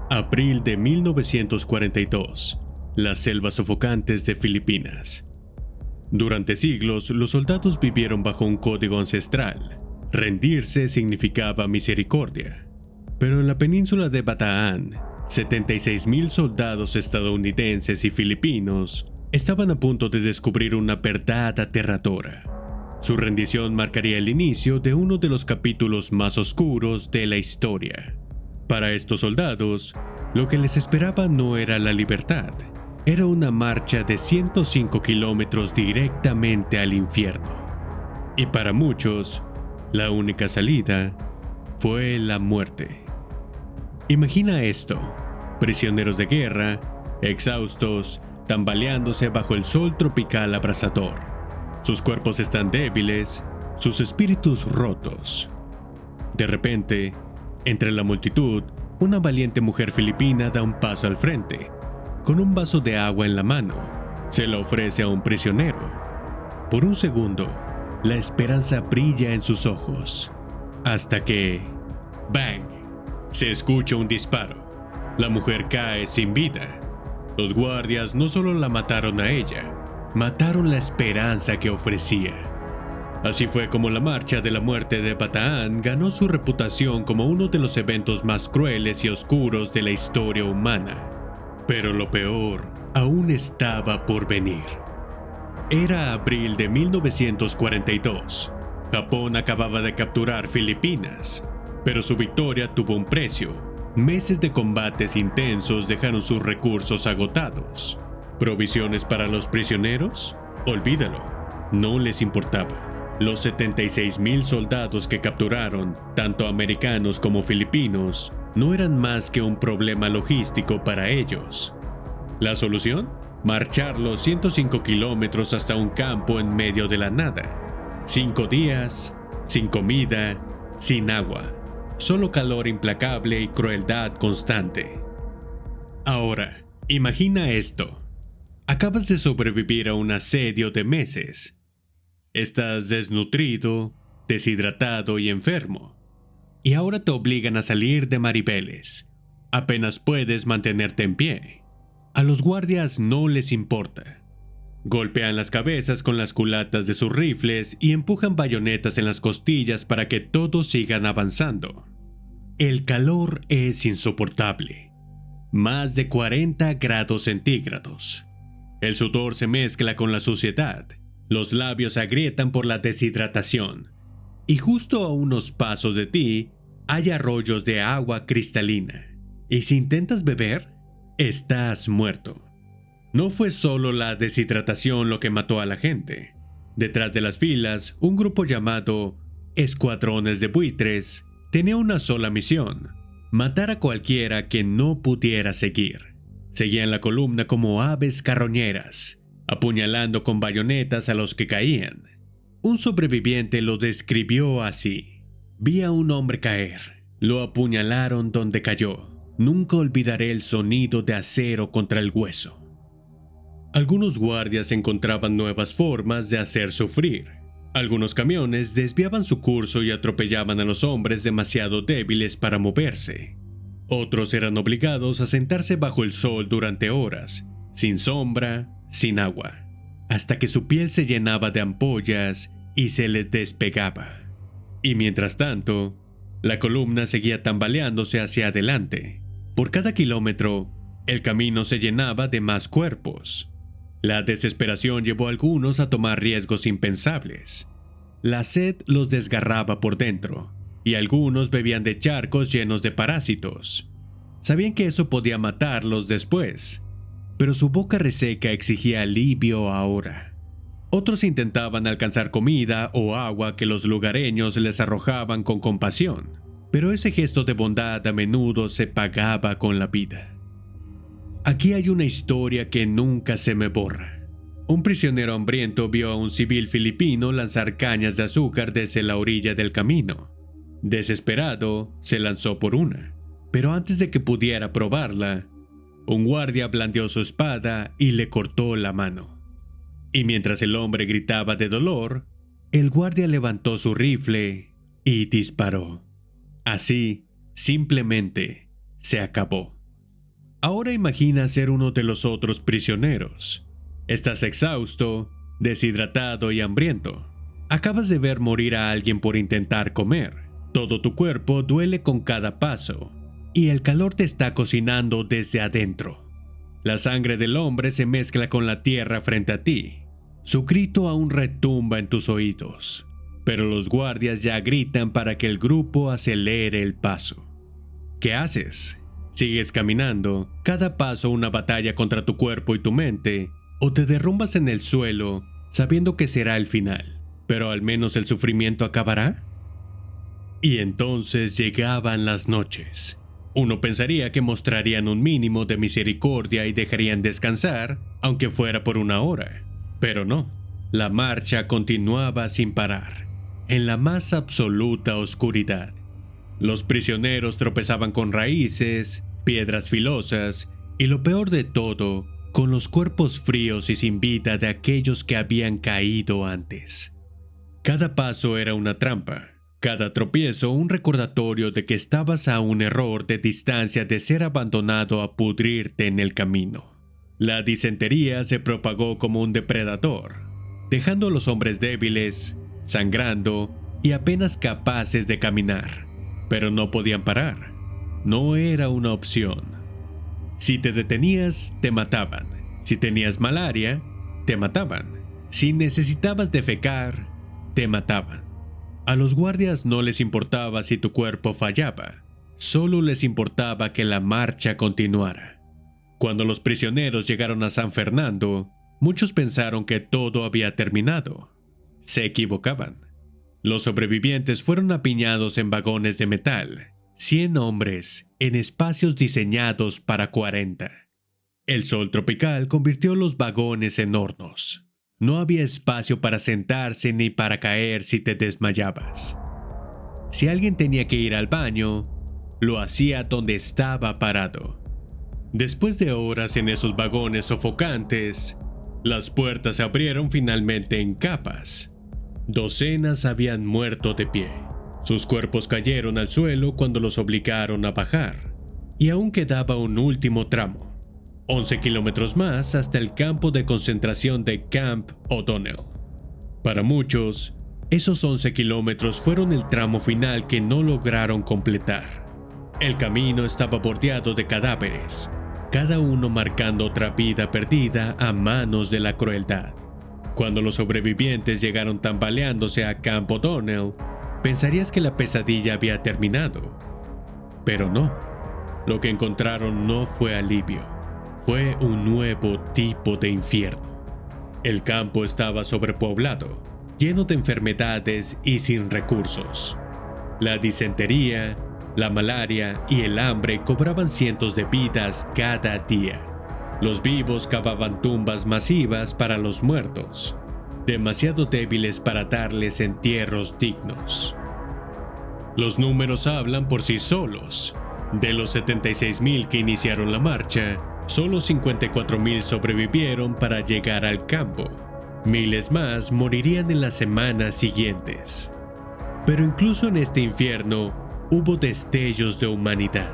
Abril de 1942. Las selvas sofocantes de Filipinas. Durante siglos, los soldados vivieron bajo un código ancestral. Rendirse significaba misericordia. Pero en la península de Bataan, 76,000 soldados estadounidenses y filipinos estaban a punto de descubrir una verdad aterradora. Su rendición marcaría el inicio de uno de los capítulos más oscuros de la historia. Para estos soldados, lo que les esperaba no era la libertad, era una marcha de 105 kilómetros directamente al infierno. Y para muchos, la única salida fue la muerte. Imagina esto: prisioneros de guerra, exhaustos, tambaleándose bajo el sol tropical abrasador. Sus cuerpos están débiles, sus espíritus rotos. De repente, entre la multitud, una valiente mujer filipina da un paso al frente. Con un vaso de agua en la mano, se la ofrece a un prisionero. Por un segundo, la esperanza brilla en sus ojos. Hasta que... ¡bang! Se escucha un disparo. La mujer cae sin vida. Los guardias no solo la mataron a ella, mataron la esperanza que ofrecía. Así fue como la Marcha de la Muerte de Bataan ganó su reputación como uno de los eventos más crueles y oscuros de la historia humana. Pero lo peor aún estaba por venir. Era abril de 1942. Japón acababa de capturar Filipinas, pero su victoria tuvo un precio. Meses de combates intensos dejaron sus recursos agotados. ¿Provisiones para los prisioneros? Olvídalo, no les importaba. Los 76,000 soldados que capturaron, tanto americanos como filipinos, no eran más que un problema logístico para ellos. ¿La solución? Marchar los 105 kilómetros hasta un campo en medio de la nada. 5 días, sin comida, sin agua. Solo calor implacable y crueldad constante. Ahora, imagina esto. Acabas de sobrevivir a un asedio de meses. Estás desnutrido, deshidratado y enfermo. Y ahora te obligan a salir de Maribeles. Apenas puedes mantenerte en pie. A los guardias no les importa. Golpean las cabezas con las culatas de sus rifles y empujan bayonetas en las costillas para que todos sigan avanzando. El calor es insoportable. Más de 40 grados centígrados. El sudor se mezcla con la suciedad. Los labios se agrietan por la deshidratación. Y justo a unos pasos de ti hay arroyos de agua cristalina. Y si intentas beber, estás muerto. No fue solo la deshidratación lo que mató a la gente. Detrás de las filas, un grupo llamado Escuadrones de Buitres tenía una sola misión: matar a cualquiera que no pudiera seguir. Seguían la columna como aves carroñeras, apuñalando con bayonetas a los que caían. Un sobreviviente lo describió así: vi a un hombre caer, lo apuñalaron donde cayó. Nunca olvidaré el sonido de acero contra el hueso. Algunos guardias encontraban nuevas formas de hacer sufrir. Algunos camiones desviaban su curso y atropellaban a los hombres demasiado débiles para moverse. Otros eran obligados a sentarse bajo el sol durante horas, sin sombra, sin agua, hasta que su piel se llenaba de ampollas y se les despegaba. Y mientras tanto, la columna seguía tambaleándose hacia adelante. Por cada kilómetro, el camino se llenaba de más cuerpos. La desesperación llevó a algunos a tomar riesgos impensables. La sed los desgarraba por dentro, y algunos bebían de charcos llenos de parásitos. Sabían que eso podía matarlos después, pero su boca reseca exigía alivio ahora. Otros intentaban alcanzar comida o agua que los lugareños les arrojaban con compasión, pero ese gesto de bondad a menudo se pagaba con la vida. Aquí hay una historia que nunca se me borra. Un prisionero hambriento vio a un civil filipino lanzar cañas de azúcar desde la orilla del camino. Desesperado, se lanzó por una, pero antes de que pudiera probarla, un guardia blandió su espada y le cortó la mano. Y mientras el hombre gritaba de dolor, el guardia levantó su rifle y disparó. Así, simplemente, se acabó. Ahora imagina ser uno de los otros prisioneros. Estás exhausto, deshidratado y hambriento. Acabas de ver morir a alguien por intentar comer. Todo tu cuerpo duele con cada paso, y el calor te está cocinando desde adentro. La sangre del hombre se mezcla con la tierra frente a ti. Su grito aún retumba en tus oídos, pero los guardias ya gritan para que el grupo acelere el paso. ¿Qué haces? ¿Sigues caminando, cada paso una batalla contra tu cuerpo y tu mente, o te derrumbas en el suelo sabiendo que será el final, pero al menos el sufrimiento acabará? Y entonces llegaban las noches. Uno pensaría que mostrarían un mínimo de misericordia y dejarían descansar, aunque fuera por una hora. Pero no, la marcha continuaba sin parar, en la más absoluta oscuridad. Los prisioneros tropezaban con raíces, piedras filosas y, lo peor de todo, con los cuerpos fríos y sin vida de aquellos que habían caído antes. Cada paso era una trampa. Cada tropiezo un recordatorio de que estabas a un error de distancia de ser abandonado a pudrirte en el camino. La disentería se propagó como un depredador, dejando a los hombres débiles, sangrando y apenas capaces de caminar. Pero no podían parar. No era una opción. Si te detenías, te mataban. Si tenías malaria, te mataban. Si necesitabas defecar, te mataban. A los guardias no les importaba si tu cuerpo fallaba, solo les importaba que la marcha continuara. Cuando los prisioneros llegaron a San Fernando, muchos pensaron que todo había terminado. Se equivocaban. Los sobrevivientes fueron apiñados en vagones de metal, 100 hombres en espacios diseñados para 40. El sol tropical convirtió los vagones en hornos. No había espacio para sentarse ni para caer si te desmayabas. Si alguien tenía que ir al baño, lo hacía donde estaba parado. Después de horas en esos vagones sofocantes, las puertas se abrieron finalmente en capas. Docenas habían muerto de pie. Sus cuerpos cayeron al suelo cuando los obligaron a bajar, y aún quedaba un último tramo. 11 kilómetros más hasta el campo de concentración de Camp O'Donnell. Para muchos, esos 11 kilómetros fueron el tramo final que no lograron completar. El camino estaba bordeado de cadáveres, cada uno marcando otra vida perdida a manos de la crueldad. Cuando los sobrevivientes llegaron tambaleándose a Camp O'Donnell, pensarías que la pesadilla había terminado. Pero no, lo que encontraron no fue alivio. Fue un nuevo tipo de infierno. El campo estaba sobrepoblado, lleno de enfermedades y sin recursos. La disentería, la malaria y el hambre cobraban cientos de vidas cada día. Los vivos cavaban tumbas masivas para los muertos, demasiado débiles para darles entierros dignos. Los números hablan por sí solos. De los 76,000 que iniciaron la marcha, solo 54,000 sobrevivieron para llegar al campo. Miles más morirían en las semanas siguientes. Pero incluso en este infierno hubo destellos de humanidad.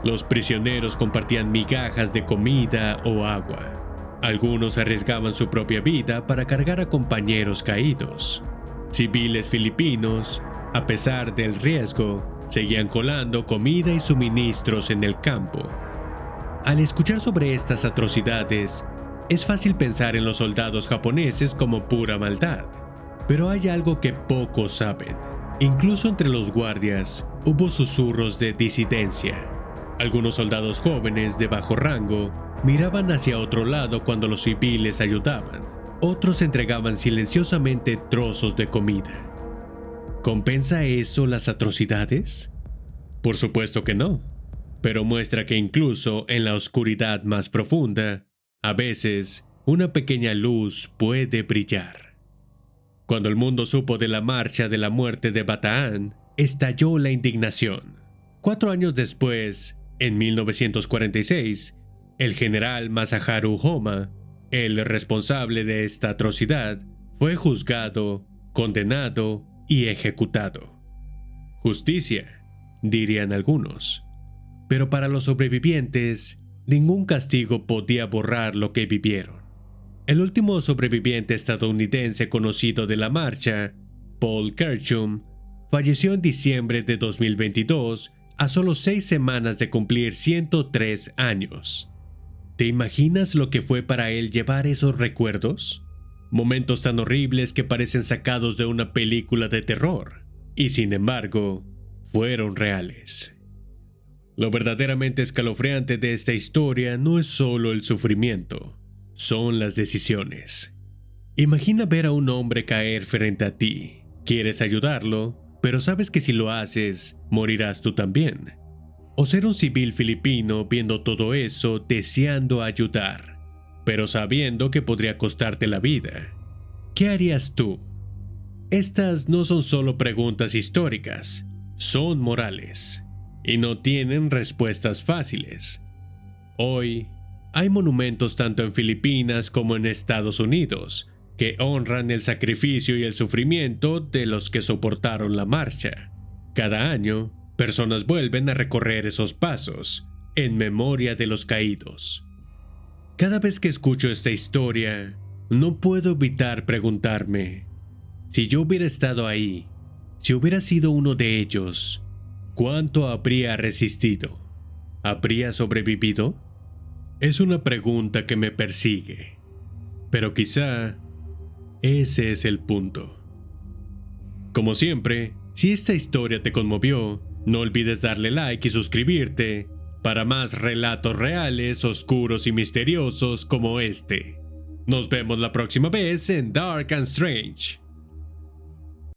Los prisioneros compartían migajas de comida o agua. Algunos arriesgaban su propia vida para cargar a compañeros caídos. Civiles filipinos, a pesar del riesgo, seguían colando comida y suministros en el campo. Al escuchar sobre estas atrocidades, es fácil pensar en los soldados japoneses como pura maldad. Pero hay algo que pocos saben. Incluso entre los guardias hubo susurros de disidencia. Algunos soldados jóvenes de bajo rango miraban hacia otro lado cuando los civiles ayudaban. Otros entregaban silenciosamente trozos de comida. ¿Compensa eso las atrocidades? Por supuesto que no. Pero muestra que incluso en la oscuridad más profunda, a veces, una pequeña luz puede brillar. Cuando el mundo supo de la marcha de la muerte de Bataan, estalló la indignación. 4 años después, en 1946, el general Masaharu Homma, el responsable de esta atrocidad, fue juzgado, condenado y ejecutado. Justicia, dirían algunos. Pero para los sobrevivientes, Ningún castigo podía borrar lo que vivieron. El último sobreviviente estadounidense conocido de la marcha, Paul Kirchhoff, falleció en diciembre de 2022 a solo 6 semanas de cumplir 103 años. ¿Te imaginas lo que fue para él llevar esos recuerdos? Momentos tan horribles que parecen sacados de una película de terror, y sin embargo, fueron reales. Lo verdaderamente escalofriante de esta historia no es solo el sufrimiento, son las decisiones. Imagina ver a un hombre caer frente a ti. Quieres ayudarlo, pero sabes que si lo haces, morirás tú también. O ser un civil filipino viendo todo eso, deseando ayudar, pero sabiendo que podría costarte la vida. ¿Qué harías tú? Estas no son solo preguntas históricas, son morales, y no tienen respuestas fáciles. Hoy, hay monumentos tanto en Filipinas como en Estados Unidos que honran el sacrificio y el sufrimiento de los que soportaron la marcha. Cada año, personas vuelven a recorrer esos pasos en memoria de los caídos. Cada vez que escucho esta historia, no puedo evitar preguntarme, si yo hubiera estado ahí, si hubiera sido uno de ellos, ¿cuánto habría resistido? ¿Habría sobrevivido? Es una pregunta que me persigue, pero quizá ese es el punto. Como siempre, si esta historia te conmovió, no olvides darle like y suscribirte para más relatos reales, oscuros y misteriosos como este. Nos vemos la próxima vez en Dark and Strange.